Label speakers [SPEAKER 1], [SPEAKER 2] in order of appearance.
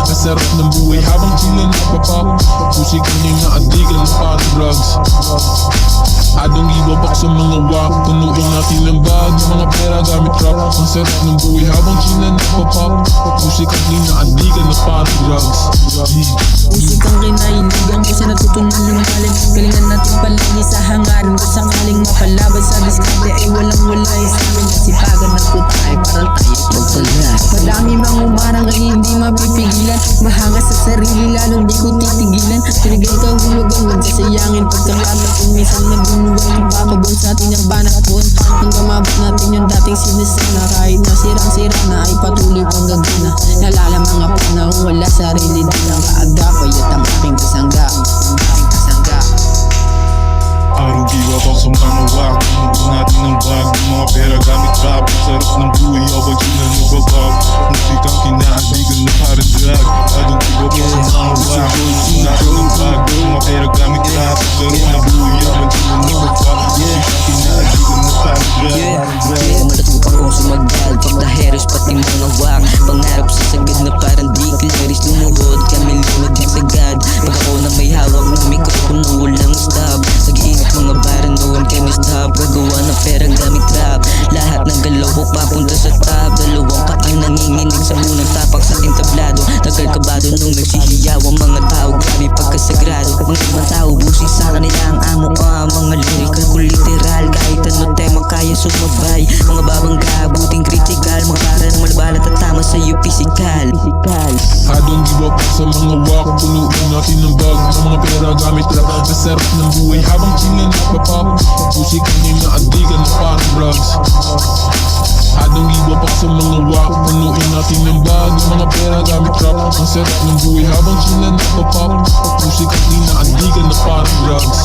[SPEAKER 1] Masarap ng buhay habang sila napapap. Pusikan yung naadigan na parang drugs. I don't give a fuck sa mga wak. Punuin natin ng bag, mga pera gamit trap. Ang sarap ng buhay habang sila napapap. Pusikan yung naadigan na parang drugs.
[SPEAKER 2] Musikang kinahiligan kasi natutunan ng galing. Galingan natin palagi sa hangarin. Kung sakaling mapalaban sa diskarte ay walang wala sa amin. Kasipagan ng puta ay parang tayo magpalag. Madami mang umarang ay hindi mapipigilan. Mahanga sa sarili lalong di ko titigilan. Tinigay kahulugan, huwag kasayangin. Pagkakamat kung minsan nagbunuwang ipapabon sa ating narbana at buwan. Hanggang mabot natin yung dating sinisana. Kahit na sirang-sira na ay patuloy pang gagana. Nalala mga panahong wala sarili din ang kaagap. Payat ang aking kasangga.
[SPEAKER 1] I don't give a fuck sa mga wak. Punuin natin ng bag, mga pera gamit trap. Ang sarap ng buhay habang sila napapap. Musikang kinaadigan na parang drug. I don't give a fuck sa mga wak. Punuin natin ng bag, mga pera gamit trap. Ang sarap ng buhay habang sila napapap. Musikang kinaadigan na parang drug.
[SPEAKER 3] Matutupan kong sumagal. Fuck the heroes pati mga wak. Pangarap sa sagad na parang di kilaris. Lumuhod kami limod ng sagad. Pag ako na may hawak ng mikropono walang stop. Nag-iingat mga bara noon kay Miss Top. Gagawa ng pera gamit trap. Lahat ng galaw ko papunta sa top. Dalawang patang nanginginig sa unang tapak sa entablado. Nagkalkabado nung nagsihiyaw ang mga tao. Grabe pagkasagrado. Mga ibang tao busi sa kanila ang amo. Mga lyrical ko literal. Kahit ano tema kaya sumabay. Mga babangga buting critical. Mga para ng malabalat at tama sa'yo physical.
[SPEAKER 1] I don't give a fuck sa mga wak. Punuin natin ng bag, mga pera gamit trap. Masarap ng buhay habang sila napapap. Pusikan yung naadigan na parang drugs. I don't give a fuck sa mga wak. Punuin natin ng bag, mga pera gamit trap. Ang sarap ng buhay habang sila napapap. Pusikan yung naadigan na parang drugs.